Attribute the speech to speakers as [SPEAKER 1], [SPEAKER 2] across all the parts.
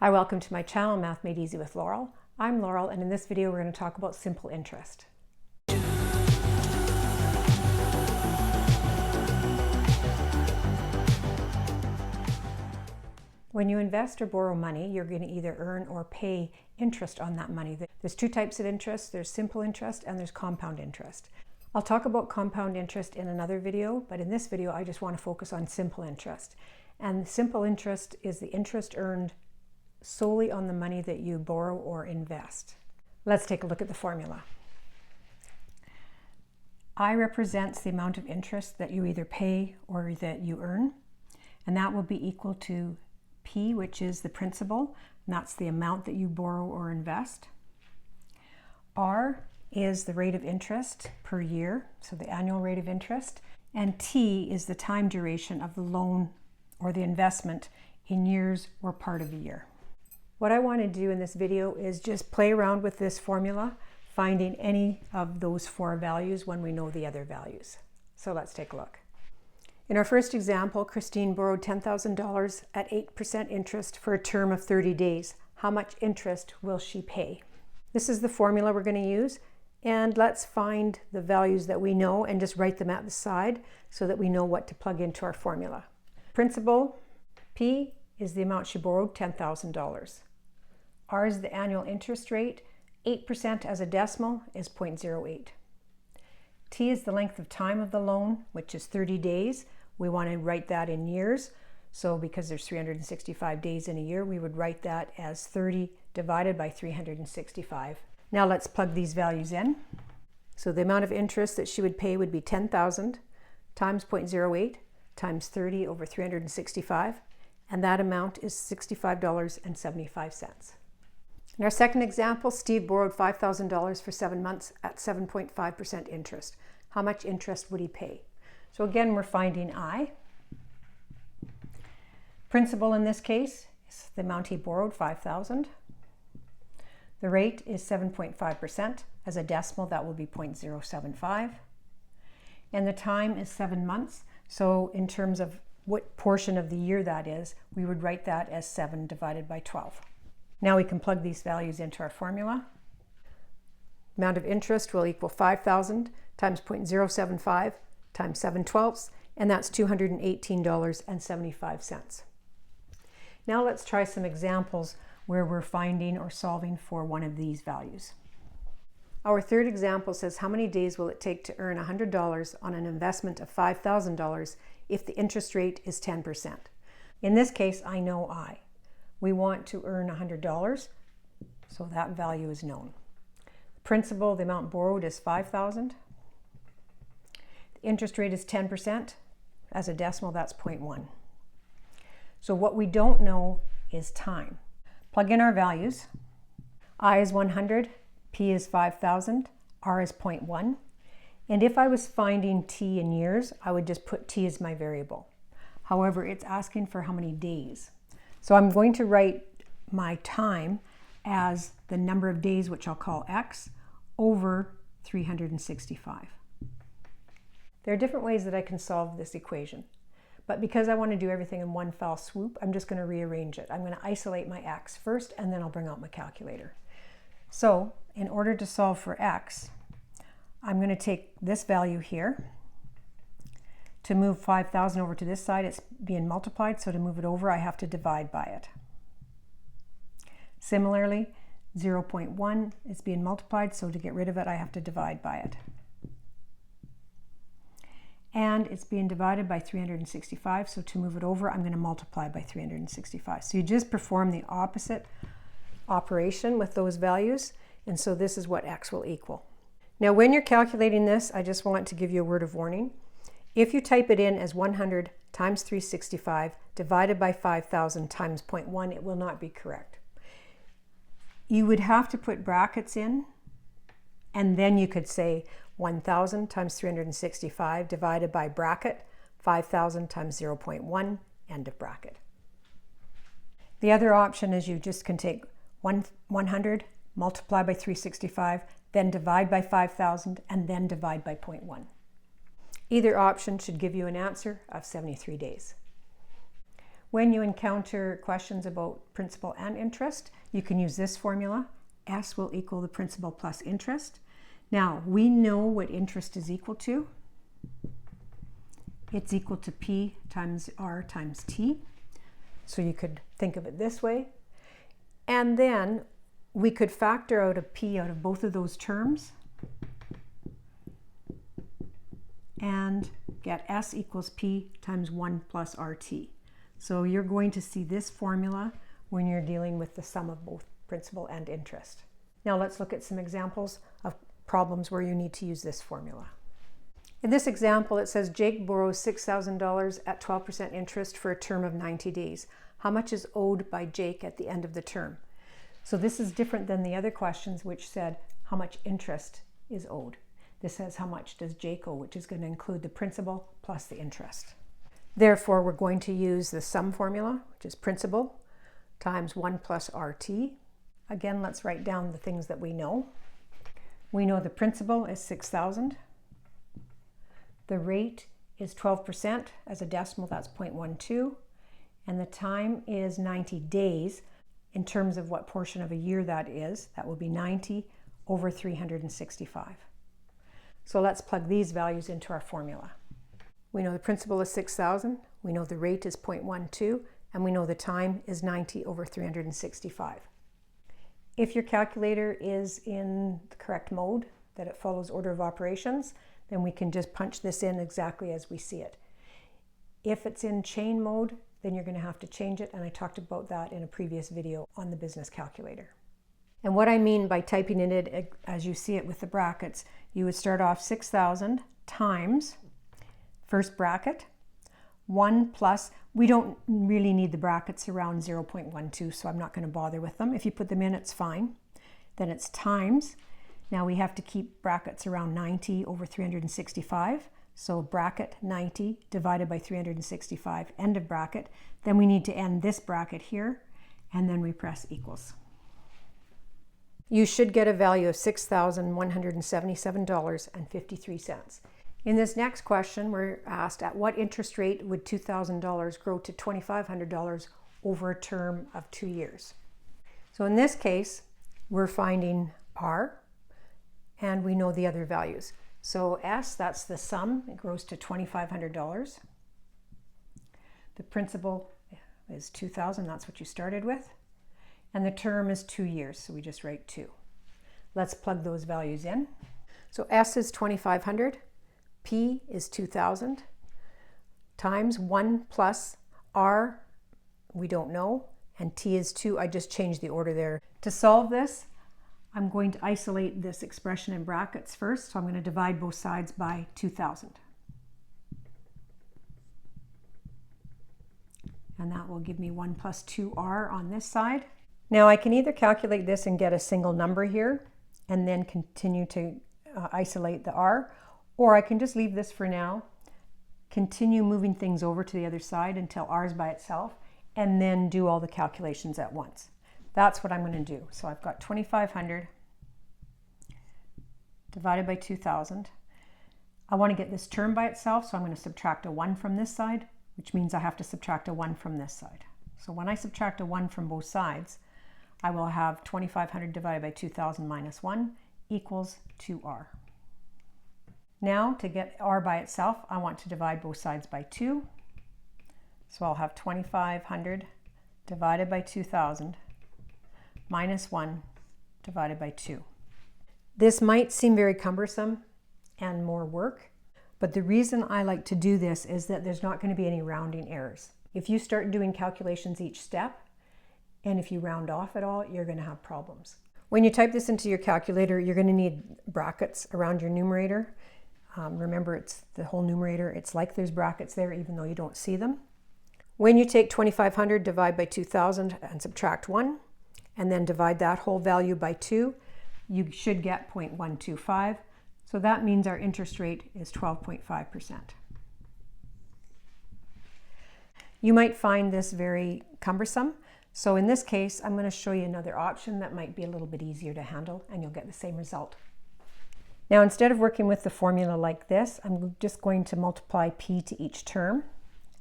[SPEAKER 1] Hi, welcome to my channel, Math Made Easy with Laurel. I'm Laurel, and in this video we're going to talk about simple interest. When you invest or borrow money, you're going to either earn or pay interest on that money. There's two types of interest. There's simple interest and there's compound interest. I'll talk about compound interest in another video, but in this video I just want to focus on simple interest. And simple interest is the interest earned solely on the money that you borrow or invest. Let's take a look at the formula. I represents the amount of interest that you either pay or that you earn, and that will be equal to P, which is the principal, and that's the amount that you borrow or invest. R is the rate of interest per year, so the annual rate of interest, and T is the time duration of the loan or the investment in years or part of a year. What I want to do in this video is just play around with this formula, finding any of those four values when we know the other values. So let's take a look. In our first example, Christine borrowed $10,000 at 8% interest for a term of 30 days. How much interest will she pay? This is the formula we're going to use, and let's find the values that we know and just write them at the side so that we know what to plug into our formula. Principal, P, is the amount she borrowed, $10,000. R is the annual interest rate. 8% as a decimal is 0.08. T is the length of time of the loan, which is 30 days. We want to write that in years. So because there's 365 days in a year, we would write that as 30 divided by 365. Now let's plug these values in. So the amount of interest that she would pay would be 10,000 times 0.08 times 30 over 365. And that amount is $65.75. In our second example, Steve borrowed $5,000 for 7 months at 7.5% interest. How much interest would he pay? So again, we're finding I. Principal in this case is the amount he borrowed, $5,000. The rate is 7.5%. As a decimal, that will be 0.075. And the time is 7 months. So in terms of what portion of the year that is, we would write that as 7 divided by 12. Now we can plug these values into our formula. Amount of interest will equal 5,000 times 0.075 times 7/12, and that's $218.75. Now let's try some examples where we're finding or solving for one of these values. Our third example says, how many days will it take to earn $100 on an investment of $5,000 if the interest rate is 10%? In this case, I know I. We want to earn $100, so that value is known. Principal, the amount borrowed, is $5,000. The interest rate is 10%. As a decimal, that's 0.1. So what we don't know is time. Plug in our values. I is 100, P is 5,000, R is 0.1. And if I was finding T in years, I would just put T as my variable. However, it's asking for how many days. So I'm going to write my time as the number of days, which I'll call X, over 365. There are different ways that I can solve this equation, but because I want to do everything in one fell swoop, I'm just going to rearrange it. I'm going to isolate my X first, and then I'll bring out my calculator. So in order to solve for X, I'm going to take this value here. To move 5,000 over to this side, it's being multiplied, so to move it over, I have to divide by it. Similarly, 0.1 is being multiplied, so to get rid of it, I have to divide by it. And it's being divided by 365, so to move it over, I'm going to multiply by 365. So you just perform the opposite operation with those values, and so this is what X will equal. Now, when you're calculating this, I just want to give you a word of warning. If you type it in as 100 times 365 divided by 5,000 times 0.1, it will not be correct. You would have to put brackets in, and then you could say 1,000 times 365 divided by bracket 5,000 times 0.1, end of bracket. The other option is you just can take 100, multiply by 365, then divide by 5,000, and then divide by 0.1. Either option should give you an answer of 73 days. When you encounter questions about principal and interest, you can use this formula. S will equal the principal plus interest. Now, we know what interest is equal to. It's equal to P times R times T. So you could think of it this way. And then we could factor out a P out of both of those terms and get S equals P times 1 plus RT. So you're going to see this formula when you're dealing with the sum of both principal and interest. Now let's look at some examples of problems where you need to use this formula. In this example, it says Jake borrows $6,000 at 12% interest for a term of 90 days. How much is owed by Jake at the end of the term? So this is different than the other questions which said how much interest is owed. This says how much does Jake owe, which is going to include the principal plus the interest. Therefore, we're going to use the sum formula, which is principal times 1 plus RT. Again, let's write down the things that we know. We know the principal is $6,000. The rate is 12%. As a decimal, that's 0.12. And the time is 90 days. In terms of what portion of a year that is, that will be 90 over 365. So let's plug these values into our formula. We know the principal is 6,000, we know the rate is 0.12, and we know the time is 90 over 365. If your calculator is in the correct mode, that it follows order of operations, then we can just punch this in exactly as we see it. If it's in chain mode, then you're going to have to change it, and I talked about that in a previous video on the business calculator. And what I mean by typing in it as you see it with the brackets, you would start off 6,000 times, first bracket, 1 plus, we don't really need the brackets around 0.12, so I'm not going to bother with them. If you put them in, it's fine. Then it's times. Now we have to keep brackets around 90 over 365. So bracket 90 divided by 365, end of bracket. Then we need to end this bracket here, and then we press equals. You should get a value of $6,177.53. In this next question, we're asked at what interest rate would $2,000 grow to $2,500 over a term of 2 years? So in this case, we're finding R, and we know the other values. So S, that's the sum, it grows to $2,500. The principal is $2,000, that's what you started with. And the term is 2 years, so we just write 2. Let's plug those values in. So S is 2,500, P is 2,000, times 1 plus R, we don't know, and T is 2. I just changed the order there. To solve this, I'm going to isolate this expression in brackets first, so I'm going to divide both sides by 2,000. And that will give me 1 plus 2R on this side. Now I can either calculate this and get a single number here, and then continue to isolate the R, or I can just leave this for now, continue moving things over to the other side until R is by itself, and then do all the calculations at once. That's what I'm going to do. So I've got 2,500 divided by 2,000. I want to get this term by itself, so I'm going to subtract a 1 from this side, which means I have to subtract a 1 from this side. So when I subtract a 1 from both sides, I will have 2,500 divided by 2,000 minus 1 equals 2R. Now to get R by itself, I want to divide both sides by 2. So I'll have 2,500 divided by 2,000 minus 1 divided by 2. This might seem very cumbersome and more work, but the reason I like to do this is that there's not going to be any rounding errors. If you start doing calculations each step, and if you round off at all, you're going to have problems. When you type this into your calculator, you're going to need brackets around your numerator. Remember, it's the whole numerator. It's like there's brackets there even though you don't see them. When you take 2,500, divide by 2,000 and subtract 1, and then divide that whole value by 2, you should get 0.125. So that means our interest rate is 12.5%. You might find this very cumbersome. So in this case, I'm going to show you another option that might be a little bit easier to handle, and you'll get the same result. Now, instead of working with the formula like this, I'm just going to multiply P to each term.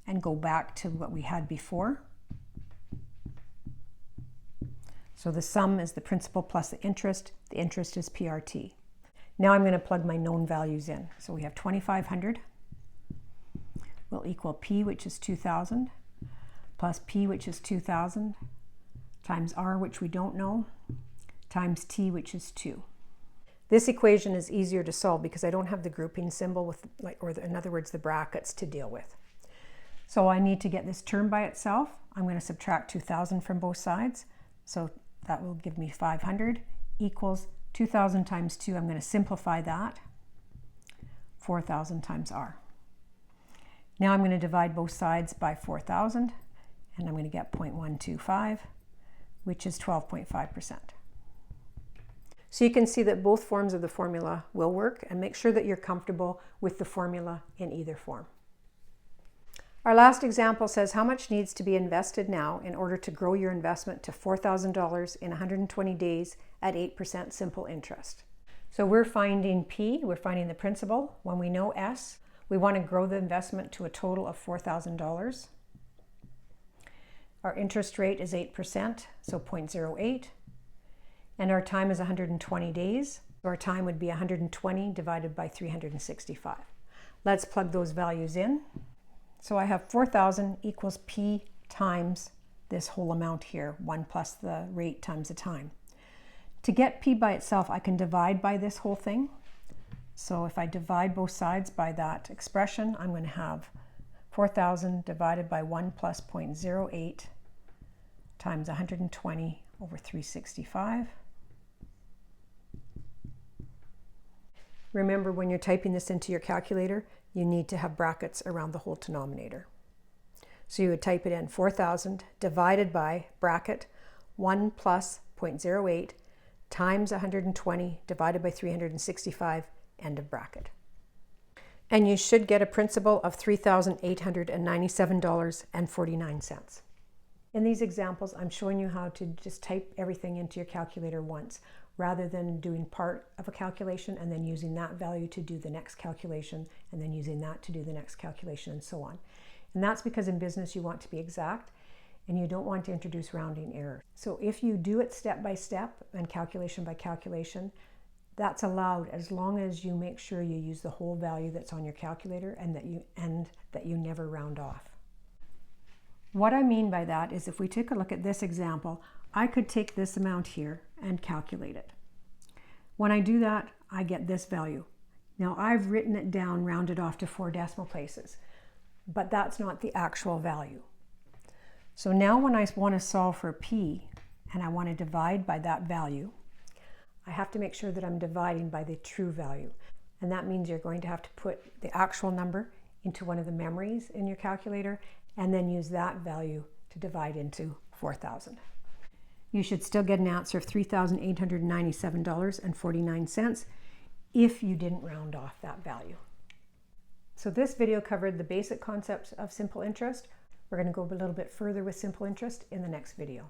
[SPEAKER 1] and go back to what we had before. So the sum is the principal plus the interest. The interest is PRT. Now I'm going to plug my known values in. So we have 2,500 will equal P, which is 2,000, plus P, which is 2,000, times R, which we don't know, times T, which is 2. This equation is easier to solve because I don't have the grouping symbol with, in other words, the brackets to deal with. So I need to get this term by itself. I'm going to subtract 2,000 from both sides. So that will give me 500 equals 2,000 times 2. I'm going to simplify that. 4,000 times R. Now I'm going to divide both sides by 4,000, and I'm going to get 0.125, which is 12.5%. So you can see that both forms of the formula will work, and make sure that you're comfortable with the formula in either form. Our last example says how much needs to be invested now in order to grow your investment to $4,000 in 120 days at 8% simple interest. So we're finding P, we're finding the principal. When we know S, we want to grow the investment to a total of $4,000. Our interest rate is 8%, so 0.08. And our time is 120 days. So our time would be 120 divided by 365. Let's plug those values in. So I have 4,000 equals P times this whole amount here, 1 plus the rate times the time. To get P by itself, I can divide by this whole thing. So if I divide both sides by that expression, I'm going to have 4,000 divided by 1 plus 0.08 times 120 over 365. Remember, when you're typing this into your calculator, you need to have brackets around the whole denominator. So you would type it in 4,000 divided by bracket 1 plus 0.08 times 120 divided by 365, end of bracket. And you should get a principal of $3,897.49. In these examples, I'm showing you how to just type everything into your calculator once, rather than doing part of a calculation and then using that value to do the next calculation and then using that to do the next calculation and so on. And that's because in business you want to be exact and you don't want to introduce rounding error. So if you do it step by step and calculation by calculation, that's allowed as long as you make sure you use the whole value that's on your calculator and that you never round off. What I mean by that is if we take a look at this example, I could take this amount here and calculate it. When I do that, I get this value. Now I've written it down, rounded off to 4 decimal places, but that's not the actual value. So now when I want to solve for P and I want to divide by that value, I have to make sure that I'm dividing by the true value. And that means you're going to have to put the actual number into one of the memories in your calculator and then use that value to divide into 4,000. You should still get an answer of $3,897.49 if you didn't round off that value. So this video covered the basic concepts of simple interest. We're going to go a little bit further with simple interest in the next video.